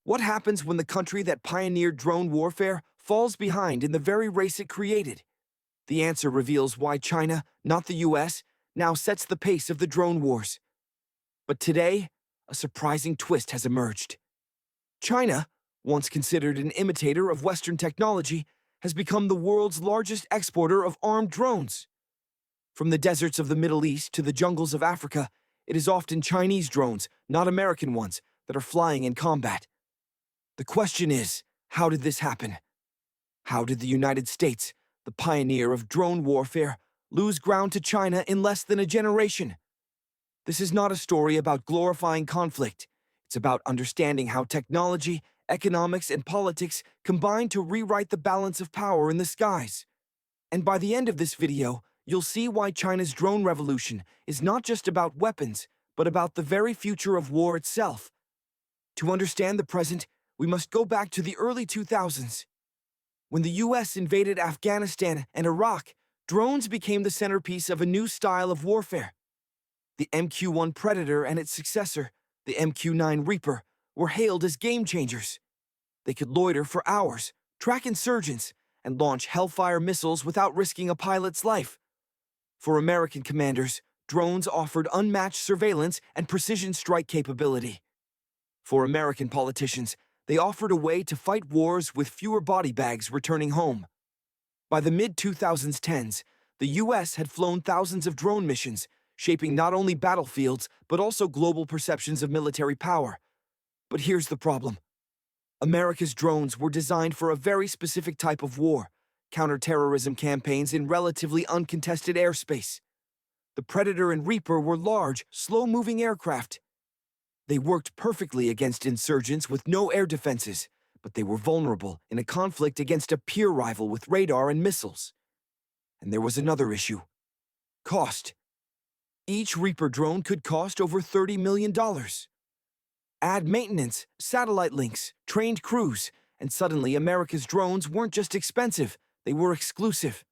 What happens when the country that pioneered drone warfare falls behind in the very race it created? The answer reveals why China, not the US, now sets the pace of the drone wars. But today, a surprising twist has emerged. China, once considered an imitator of Western technology, has become the world's largest exporter of armed drones. From the deserts of the Middle East to the jungles of Africa, it is often Chinese drones, not American ones, that are flying in combat. The question is, how did this happen? How did the United States, the pioneer of drone warfare, lose ground to China in less than a generation? This is not a story about glorifying conflict. It's about understanding how technology, economics, and politics combine to rewrite the balance of power in the skies. And by the end of this video, you'll see why China's drone revolution is not just about weapons, but about the very future of war itself. To understand the present, we must go back to the early 2000s. When the US invaded Afghanistan and Iraq, drones became the centerpiece of a new style of warfare. The MQ-1 Predator and its successor, the MQ-9 Reaper, were hailed as game-changers. They could loiter for hours, track insurgents, and launch Hellfire missiles without risking a pilot's life. For American commanders, drones offered unmatched surveillance and precision strike capability. For American politicians, they offered a way to fight wars with fewer body bags returning home. By the mid-2010s, the US had flown thousands of drone missions, shaping not only battlefields, but also global perceptions of military power. But here's the problem. America's drones were designed for a very specific type of war, counterterrorism campaigns in relatively uncontested airspace. The Predator and Reaper were large, slow-moving aircraft. They worked perfectly against insurgents with no air defenses, but they were vulnerable in a conflict against a peer rival with radar and missiles. And there was another issue: cost. Each Reaper drone could cost over $30 million. Add maintenance, satellite links, trained crews, and suddenly America's drones weren't just expensive, they were exclusive.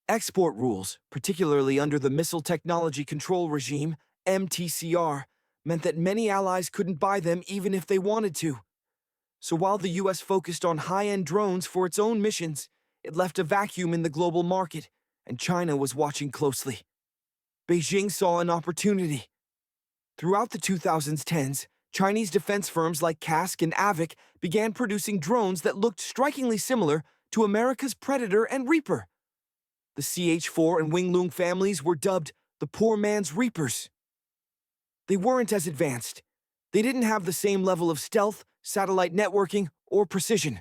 Export rules, particularly under the Missile Technology Control Regime, MTCR, meant that many allies couldn't buy them even if they wanted to. So while the US focused on high-end drones for its own missions, it left a vacuum in the global market, and China was watching closely. Beijing saw an opportunity. Throughout the 2010s, Chinese defense firms like CASC and AVIC began producing drones that looked strikingly similar to America's Predator and Reaper. The CH-4 and Loong families were dubbed the poor man's Reapers. They weren't as advanced. They didn't have the same level of stealth, satellite networking, or precision.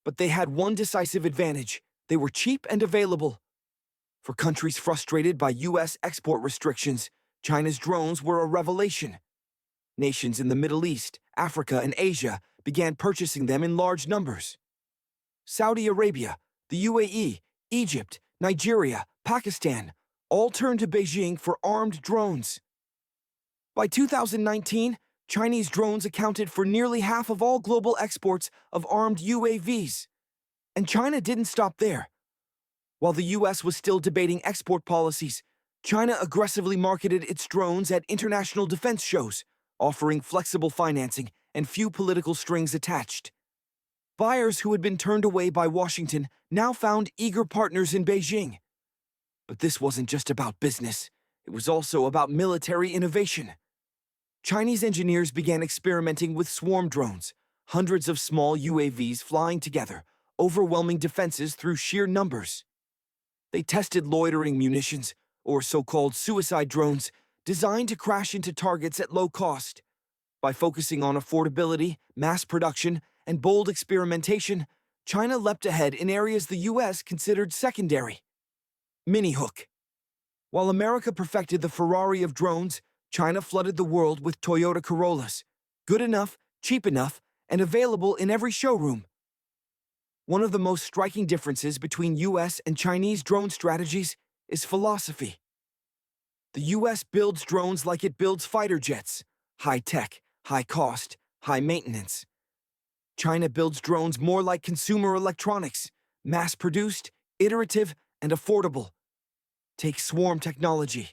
But they had one decisive advantage: they were cheap and available. For countries frustrated by US export restrictions, China's drones were a revelation. Nations in the Middle East, Africa, and Asia began purchasing them in large numbers. Saudi Arabia, the UAE, Egypt, Nigeria, Pakistan all turned to Beijing for armed drones. By 2019, Chinese drones accounted for nearly half of all global exports of armed UAVs. And China didn't stop there. While the US was still debating export policies, China aggressively marketed its drones at international defense shows, offering flexible financing and few political strings attached. Buyers who had been turned away by Washington now found eager partners in Beijing. But this wasn't just about business. It was also about military innovation. Chinese engineers began experimenting with swarm drones, hundreds of small UAVs flying together, overwhelming defenses through sheer numbers. They tested loitering munitions, or so-called suicide drones, designed to crash into targets at low cost. By focusing on affordability, mass production, and bold experimentation, China leapt ahead in areas the US considered secondary. Mini-hook. While America perfected the Ferrari of drones, China flooded the world with Toyota Corollas, good enough, cheap enough, and available in every showroom. One of the most striking differences between US and Chinese drone strategies is philosophy. The US builds drones like it builds fighter jets: high-tech, high-cost, high-maintenance. China builds drones more like consumer electronics: mass-produced, iterative, and affordable. Take swarm technology.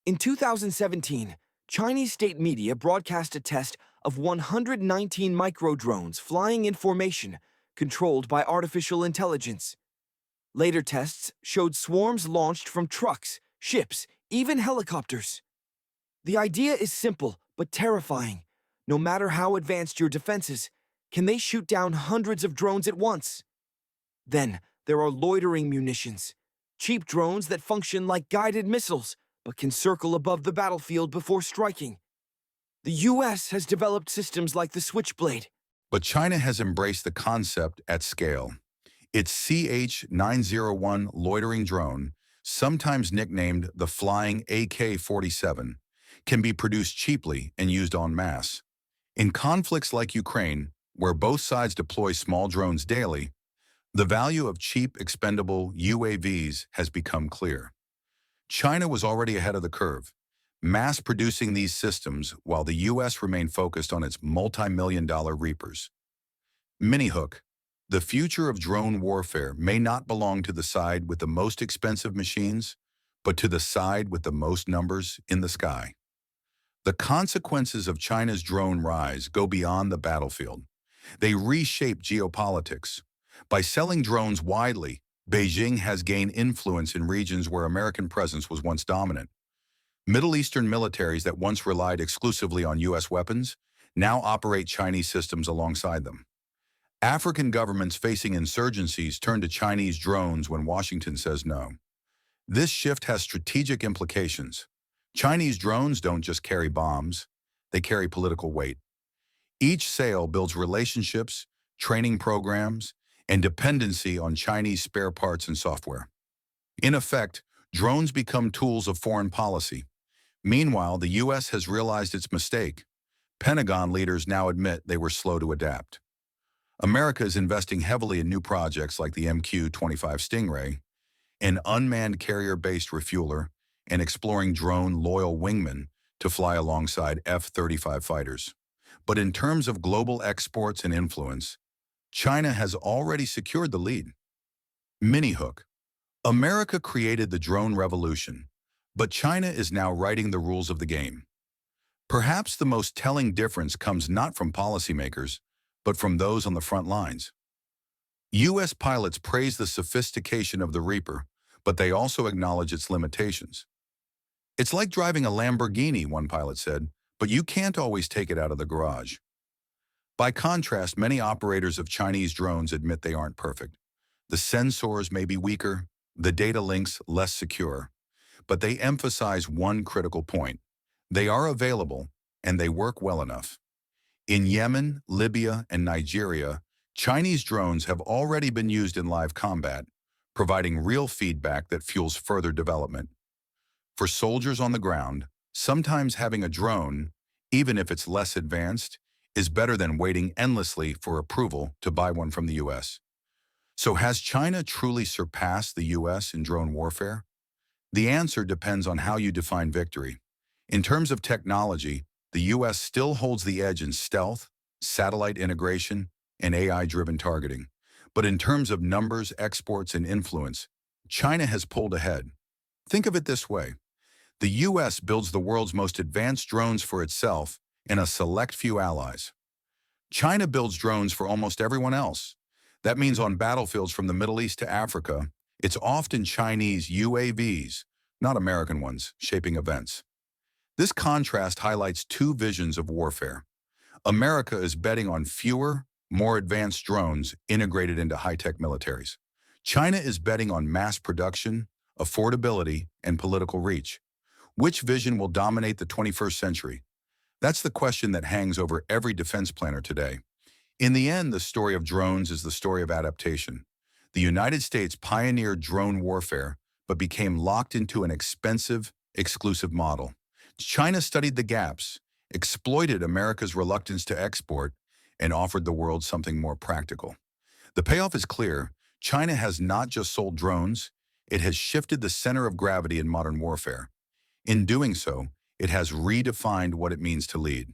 In 2017, Chinese state media broadcast a test of 119 micro-drones flying in formation, controlled by artificial intelligence. Later tests showed swarms launched from trucks, ships, even helicopters. The idea is simple but terrifying. No matter how advanced your defenses, can they shoot down hundreds of drones at once? Then, there are loitering munitions, cheap drones that function like guided missiles but can circle above the battlefield before striking. The US has developed systems like the Switchblade. But China has embraced the concept at scale. Its CH-901 loitering drone, sometimes nicknamed the Flying AK-47, can be produced cheaply and used en masse. In conflicts like Ukraine, where both sides deploy small drones daily, the value of cheap, expendable UAVs has become clear. China was already ahead of the curve, mass-producing these systems while the U.S. remained focused on its multi-million-dollar Reapers. Mini-hook. The future of drone warfare may not belong to the side with the most expensive machines, but to the side with the most numbers in the sky. The consequences of China's drone rise go beyond the battlefield. They reshape geopolitics. By selling drones widely, Beijing has gained influence in regions where American presence was once dominant. Middle Eastern militaries that once relied exclusively on U.S. weapons now operate Chinese systems alongside them. African governments facing insurgencies turn to Chinese drones when Washington says no. This shift has strategic implications. Chinese drones don't just carry bombs, they carry political weight. Each sale builds relationships, training programs, and dependency on Chinese spare parts and software. In effect, drones become tools of foreign policy. Meanwhile, the U.S. has realized its mistake. Pentagon leaders now admit they were slow to adapt. America is investing heavily in new projects like the MQ-25 Stingray, an unmanned carrier-based refueler, and exploring drone-loyal wingmen to fly alongside F-35 fighters. But in terms of global exports and influence, China has already secured the lead. Mini-hook. America created the drone revolution, but China is now writing the rules of the game. Perhaps the most telling difference comes not from policymakers, but from those on the front lines. U.S. pilots praise the sophistication of the Reaper, but they also acknowledge its limitations. It's like driving a Lamborghini, one pilot said, but you can't always take it out of the garage. By contrast, many operators of Chinese drones admit they aren't perfect. The sensors may be weaker, the data links less secure, but they emphasize one critical point. They are available, and they work well enough. In Yemen, Libya, and Nigeria, Chinese drones have already been used in live combat, providing real feedback that fuels further development. For soldiers on the ground, sometimes having a drone, even if it's less advanced, is better than waiting endlessly for approval to buy one from the U.S. So has China truly surpassed the U.S. in drone warfare? The answer depends on how you define victory. In terms of technology, the U.S. still holds the edge in stealth, satellite integration, and AI-driven targeting. But in terms of numbers, exports, and influence, China has pulled ahead. Think of it this way. The U.S. builds the world's most advanced drones for itself and a select few allies. China builds drones for almost everyone else. That means on battlefields from the Middle East to Africa, it's often Chinese UAVs, not American ones, shaping events. This contrast highlights two visions of warfare. America is betting on fewer, more advanced drones integrated into high-tech militaries. China is betting on mass production, affordability, and political reach. Which vision will dominate the 21st century? That's the question that hangs over every defense planner today. In the end, the story of drones is the story of adaptation. The United States pioneered drone warfare, but became locked into an expensive, exclusive model. China studied the gaps, exploited America's reluctance to export, and offered the world something more practical. The payoff is clear. China has not just sold drones, it has shifted the center of gravity in modern warfare. In doing so, it has redefined what it means to lead.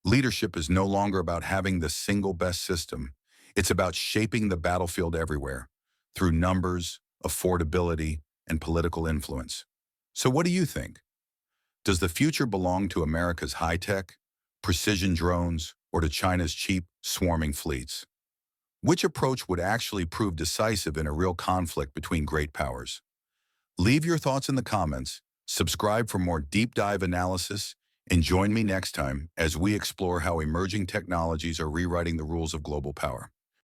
Leadership is no longer about having the single best system. It's about shaping the battlefield everywhere, through numbers, affordability, and political influence. So what do you think? Does the future belong to America's high-tech, precision drones, or to China's cheap, swarming fleets? Which approach would actually prove decisive in a real conflict between great powers? Leave your thoughts in the comments, subscribe for more deep dive analysis, and join me next time as we explore how emerging technologies are rewriting the rules of global power.